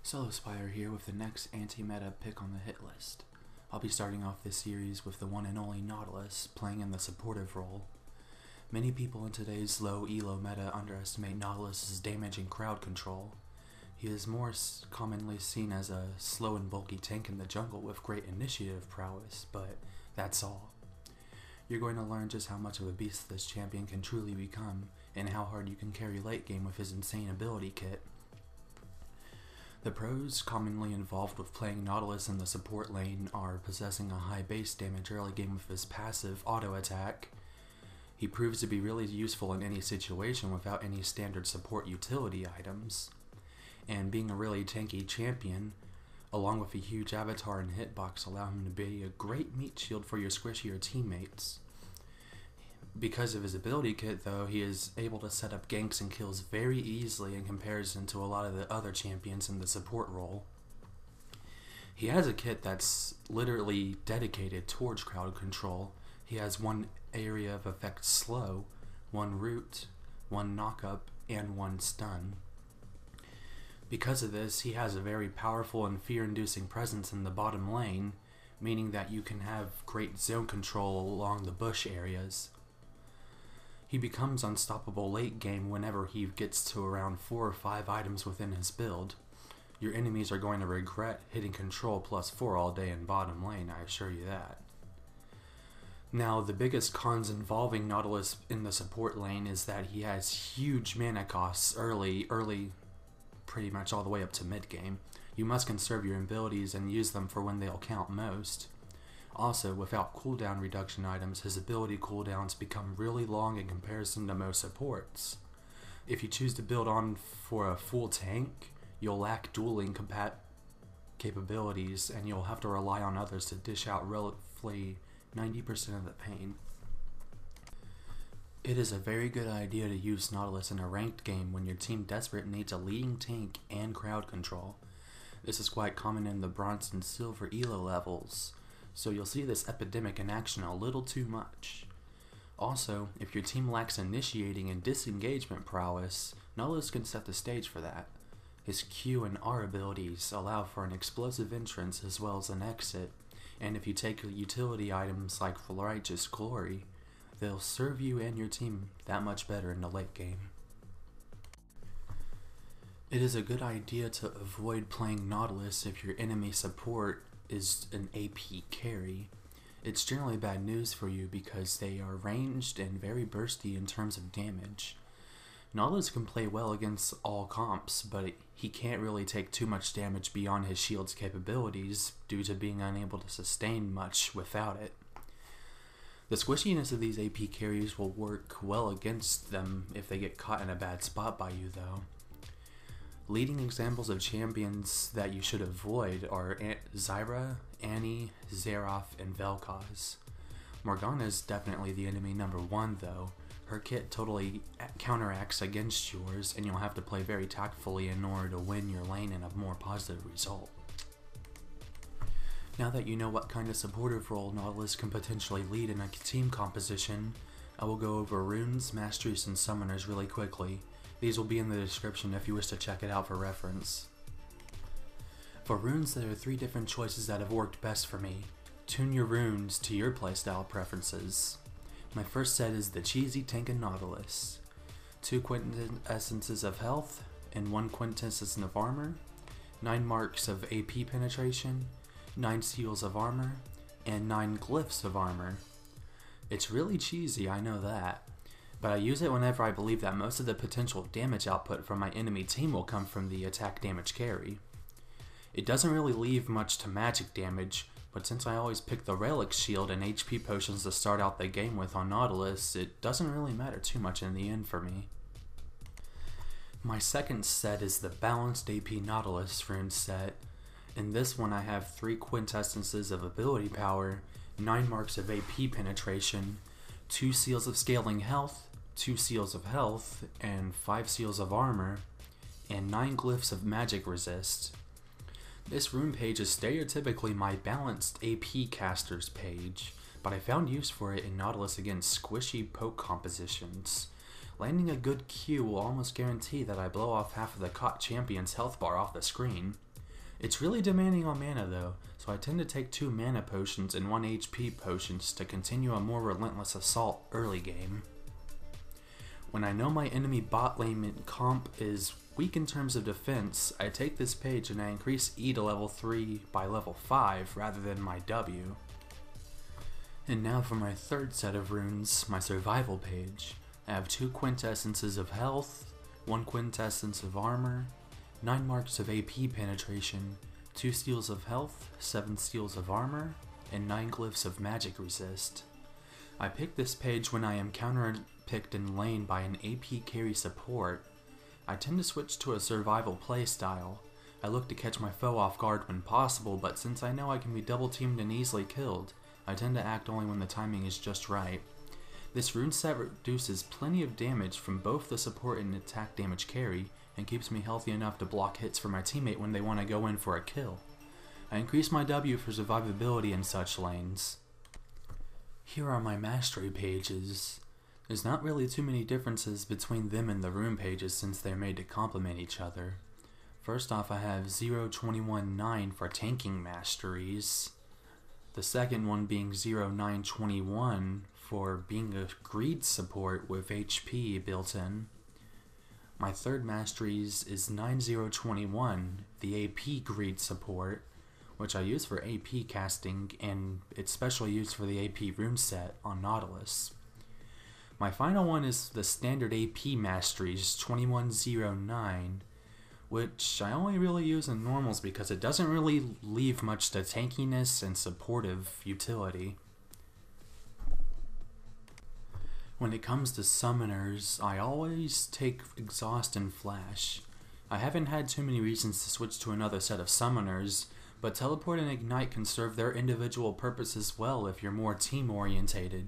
Solo Spire here with the next anti-meta pick on the hit list. I'll be starting off this series with the one and only Nautilus, playing in the supportive role. Many people in today's low elo meta underestimate Nautilus's damage and crowd control. He is more commonly seen as a slow and bulky tank in the jungle with great initiative prowess, but that's all. You're going to learn just how much of a beast this champion can truly become, and how hard you can carry late game with his insane ability kit. The pros commonly involved with playing Nautilus in the support lane are possessing a high base damage early game with his passive auto attack. He proves to be really useful in any situation without any standard support utility items. And being a really tanky champion, along with a huge avatar and hitbox, allow him to be a great meat shield for your squishier teammates. Because of his ability kit though, he is able to set up ganks and kills very easily in comparison to a lot of the other champions in the support role. He has a kit that's literally dedicated towards crowd control. He has one area of effect slow, one root, one knockup, and one stun. Because of this, he has a very powerful and fear-inducing presence in the bottom lane, meaning that you can have great zone control along the bush areas. He becomes unstoppable late game whenever he gets to around 4 or 5 items within his build. Your enemies are going to regret hitting control +4 all day in bottom lane, I assure you that. Now, the biggest cons involving Nautilus in the support lane is that he has huge mana costs early, pretty much all the way up to mid game. You must conserve your abilities and use them for when they'll count most. Also, without cooldown reduction items, his ability cooldowns become really long in comparison to most supports. If you choose to build on for a full tank, you'll lack dueling capabilities and you'll have to rely on others to dish out roughly 90% of the pain. It is a very good idea to use Nautilus in a ranked game when your team desperate needs a leading tank and crowd control. This is quite common in the bronze and silver elo levels, so you'll see this epidemic in action a little too much. Also, if your team lacks initiating and disengagement prowess, Nautilus can set the stage for that. His Q and R abilities allow for an explosive entrance as well as an exit, and if you take utility items like Righteous Glory, they'll serve you and your team that much better in the late game. It is a good idea to avoid playing Nautilus if your enemy support is an AP carry. It's generally bad news for you because they are ranged and very bursty in terms of damage. Nautilus can play well against all comps, but he can't really take too much damage beyond his shield's capabilities due to being unable to sustain much without it. The squishiness of these AP carries will work well against them if they get caught in a bad spot by you though. Leading examples of champions that you should avoid are Zyra, Annie, Xerath, and Vel'Koz. Morgana is definitely the enemy number 1 though. Her kit totally counteracts against yours and you'll have to play very tactfully in order to win your lane and a more positive result. Now that you know what kind of supportive role Nautilus can potentially lead in a team composition, I will go over runes, masteries, and summoners really quickly. These will be in the description if you wish to check it out for reference. For runes, there are 3 different choices that have worked best for me. Tune your runes to your playstyle preferences. My first set is the cheesy tank and Nautilus. 2 quintessences of health and 1 quintessence of armor, 9 marks of AP penetration, 9 seals of armor, and 9 glyphs of armor. It's really cheesy, I know that, but I use it whenever I believe that most of the potential damage output from my enemy team will come from the attack damage carry. It doesn't really leave much to magic damage, but since I always pick the relic shield and HP potions to start out the game with on Nautilus, it doesn't really matter too much in the end for me. My second set is the balanced AP Nautilus rune set. In this one I have 3 quintessences of ability power, 9 marks of AP penetration, 2 seals of scaling health, 2 seals of health, and 5 seals of armor, and 9 glyphs of magic resist. This rune page is stereotypically my balanced AP casters page, but I found use for it in Nautilus against squishy poke compositions. Landing a good Q will almost guarantee that I blow off half of the caught champion's health bar off the screen. It's really demanding on mana though, so I tend to take 2 mana potions and 1 HP potions to continue a more relentless assault early game. When I know my enemy bot lane comp is weak in terms of defense, I take this page and I increase E to level 3 by level 5 rather than my W. And now for my third set of runes, my survival page. I have 2 quintessences of health, 1 quintessence of armor, 9 marks of AP penetration, 2 steals of health, 7 steals of armor, and 9 glyphs of magic resist. I pick this page when I am counter-picked in lane by an AP carry support. I tend to switch to a survival playstyle. I look to catch my foe off guard when possible, but since I know I can be double teamed and easily killed, I tend to act only when the timing is just right. This rune set reduces plenty of damage from both the support and attack damage carry, and keeps me healthy enough to block hits for my teammate when they want to go in for a kill. I increase my W for survivability in such lanes. Here are my mastery pages. There's not really too many differences between them and the rune pages since they're made to complement each other. First off, I have 0.21.9 for tanking masteries. The second one being 0.9.21 for being a greed support with HP built in. My third masteries is 9.0.21, the AP greed support, which I use for AP casting, and it's specially used for the AP rune set on Nautilus. My final one is the standard AP masteries, 21.09, which I only really use in normals because it doesn't really leave much to tankiness and supportive utility. When it comes to summoners, I always take Exhaust and Flash. I haven't had too many reasons to switch to another set of summoners, but Teleport and Ignite can serve their individual purposes well if you're more team-orientated.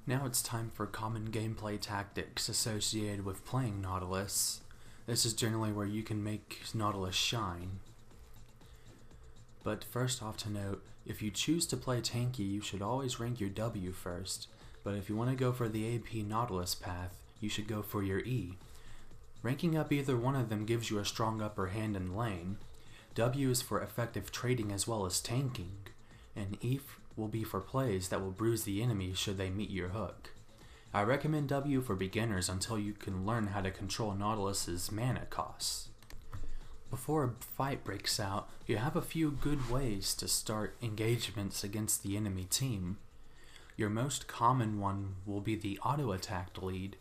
Now it's time for common gameplay tactics associated with playing Nautilus. This is generally where you can make Nautilus shine. But first off to note, if you choose to play tanky, you should always rank your W first. But if you want to go for the AP Nautilus path, you should go for your E. Ranking up either one of them gives you a strong upper hand in lane. W is for effective trading as well as tanking, and E will be for plays that will bruise the enemy should they meet your hook. I recommend W for beginners until you can learn how to control Nautilus's mana costs. Before a fight breaks out, you have a few good ways to start engagements against the enemy team. Your most common one will be the auto-attack lead,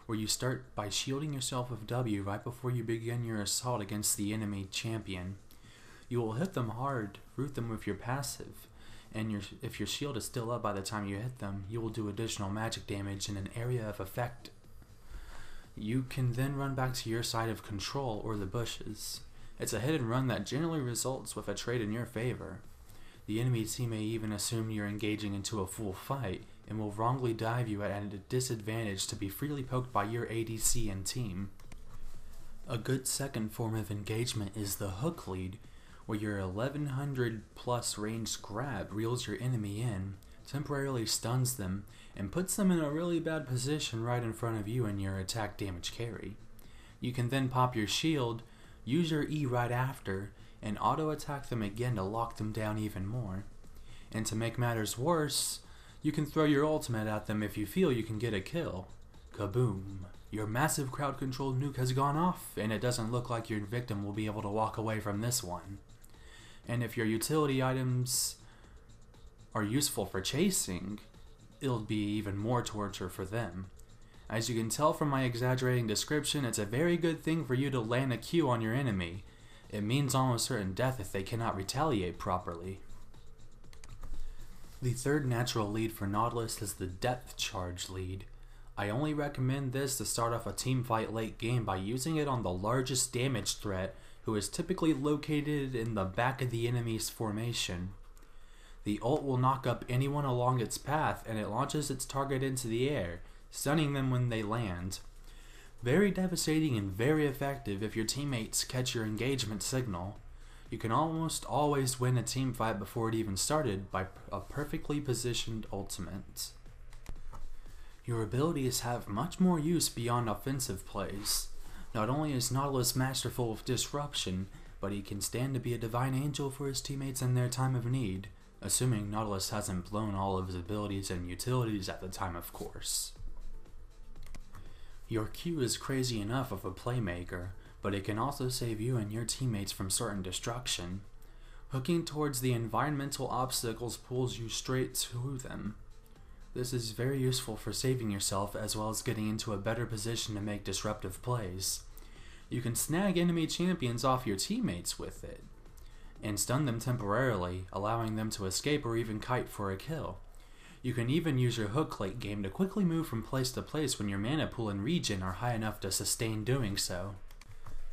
where you start by shielding yourself with W right before you begin your assault against the enemy champion. You will hit them hard, root them with your passive, and if your shield is still up by the time you hit them, you will do additional magic damage in an area of effect. You can then run back to your side of control or the bushes. It's a hit and run that generally results with a trade in your favor. The enemy team may even assume you're engaging into a full fight, and will wrongly dive you at a disadvantage to be freely poked by your ADC and team. A good second form of engagement is the hook lead, where your 1100 plus ranged grab reels your enemy in, temporarily stuns them, and puts them in a really bad position right in front of you in your attack damage carry. You can then pop your shield, use your E right after, and auto-attack them again to lock them down even more. And to make matters worse, you can throw your ultimate at them if you feel you can get a kill. Kaboom! Your massive crowd control nuke has gone off, and it doesn't look like your victim will be able to walk away from this one. And if your utility items are useful for chasing, it'll be even more torture for them. As you can tell from my exaggerating description, it's a very good thing for you to land a Q on your enemy. It means almost certain death if they cannot retaliate properly. The third natural lead for Nautilus is the depth charge lead. I only recommend this to start off a team fight late game by using it on the largest damage threat, who is typically located in the back of the enemy's formation. The ult will knock up anyone along its path, and it launches its target into the air, stunning them when they land. Very devastating and very effective if your teammates catch your engagement signal. You can almost always win a team fight before it even started by a perfectly positioned ultimate. Your abilities have much more use beyond offensive plays. Not only is Nautilus masterful of disruption, but he can stand to be a divine angel for his teammates in their time of need, assuming Nautilus hasn't blown all of his abilities and utilities at the time, of course. Your Q is crazy enough of a playmaker, but it can also save you and your teammates from certain destruction. Hooking towards the environmental obstacles pulls you straight to them. This is very useful for saving yourself as well as getting into a better position to make disruptive plays. You can snag enemy champions off your teammates with it, and stun them temporarily, allowing them to escape or even kite for a kill. You can even use your hook late game to quickly move from place to place when your mana pool and regen are high enough to sustain doing so.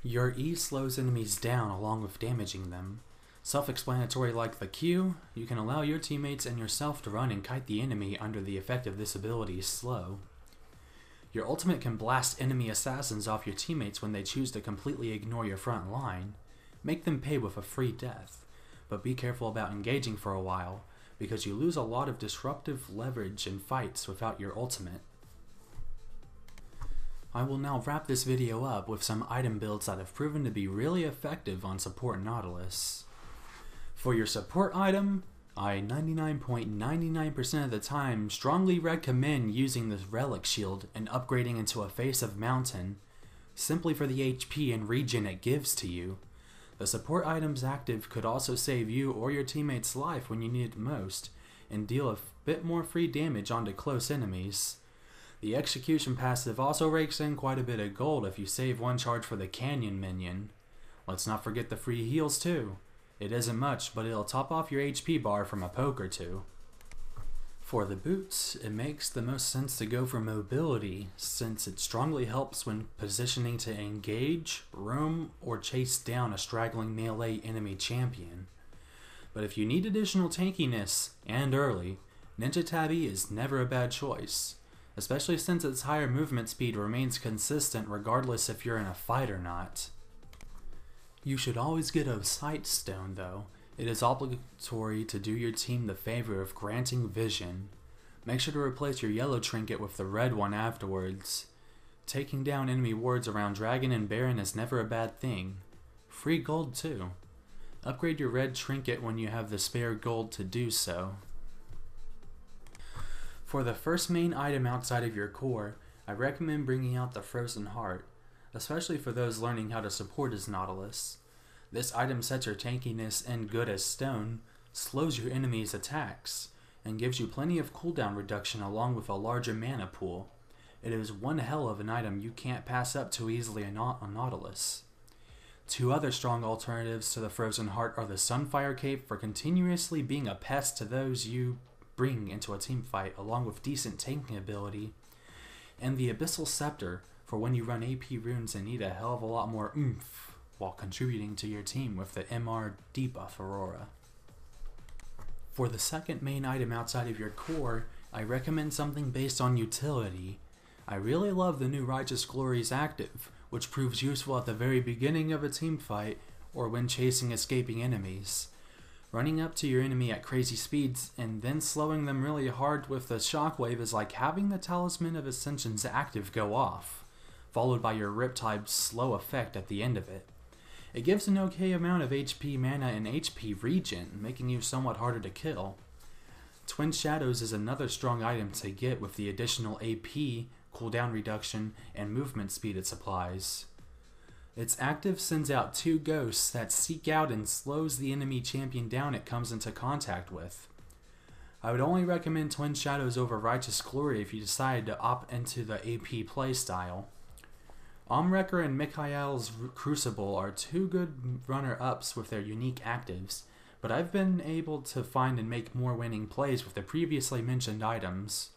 Your E slows enemies down along with damaging them. Self-explanatory like the Q, you can allow your teammates and yourself to run and kite the enemy under the effect of this ability's slow. Your ultimate can blast enemy assassins off your teammates when they choose to completely ignore your front line. Make them pay with a free death, but be careful about engaging for a while, because you lose a lot of disruptive leverage in fights without your ultimate. I will now wrap this video up with some item builds that have proven to be really effective on support Nautilus. For your support item, I 99.99% of the time strongly recommend using this relic shield and upgrading into a face of mountain, simply for the HP and regen it gives to you. The support item's active could also save you or your teammate's life when you need it most, and deal a bit more free damage onto close enemies. The execution passive also rakes in quite a bit of gold if you save one charge for the canyon minion. Let's not forget the free heals too. It isn't much, but it'll top off your HP bar from a poke or two. For the boots, it makes the most sense to go for mobility, since it strongly helps when positioning to engage, roam, or chase down a straggling melee enemy champion. But if you need additional tankiness, and early, Ninja Tabby is never a bad choice, especially since its higher movement speed remains consistent regardless if you're in a fight or not. You should always get a sight stone though. It is obligatory to do your team the favor of granting vision. Make sure to replace your yellow trinket with the red one afterwards. Taking down enemy wards around Dragon and Baron is never a bad thing. Free gold too. Upgrade your red trinket when you have the spare gold to do so. For the first main item outside of your core, I recommend bringing out the Frozen Heart, especially for those learning how to support as Nautilus. This item sets your tankiness and good as stone, slows your enemy's attacks, and gives you plenty of cooldown reduction along with a larger mana pool. It is one hell of an item you can't pass up too easily on Nautilus. Two other strong alternatives to the Frozen Heart are the Sunfire Cape for continuously being a pest to those you bring into a team fight along with decent tanking ability, and the Abyssal Scepter for when you run AP runes and need a hell of a lot more oomph while contributing to your team with the MR debuff Aurora. For the second main item outside of your core, I recommend something based on utility. I really love the new Righteous Glory's active, which proves useful at the very beginning of a team fight or when chasing escaping enemies. Running up to your enemy at crazy speeds and then slowing them really hard with the shockwave is like having the Talisman of Ascension's active go off, followed by your Riptide's slow effect at the end of it. It gives an okay amount of HP mana and HP regen, making you somewhat harder to kill. Twin Shadows is another strong item to get with the additional AP, cooldown reduction, and movement speed it supplies. Its active sends out two ghosts that seek out and slows the enemy champion down it comes into contact with. I would only recommend Twin Shadows over Righteous Glory if you decide to opt into the AP playstyle. Omwrecker and Mikhail's Crucible are two good runner-ups with their unique actives, but I've been able to find and make more winning plays with the previously mentioned items.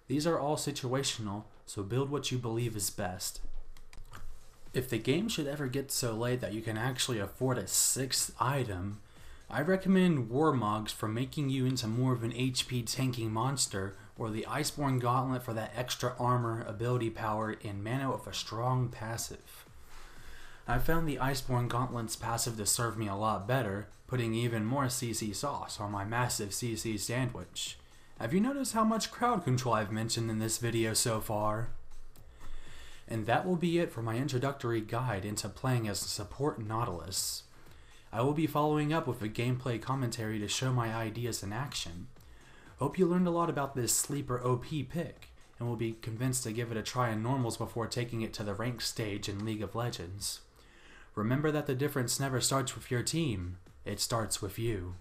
These are all situational, so build what you believe is best. If the game should ever get so late that you can actually afford a 6th item, I recommend Warmogs for making you into more of an HP tanking monster, or the Iceborne Gauntlet for that extra armor, ability power, and mana with a strong passive. I found the Iceborne Gauntlet's passive to serve me a lot better, putting even more CC sauce on my massive CC sandwich. Have you noticed how much crowd control I've mentioned in this video so far? And that will be it for my introductory guide into playing as support Nautilus. I will be following up with a gameplay commentary to show my ideas in action. Hope you learned a lot about this sleeper OP pick, and will be convinced to give it a try in normals before taking it to the ranked stage in League of Legends. Remember that the difference never starts with your team, it starts with you.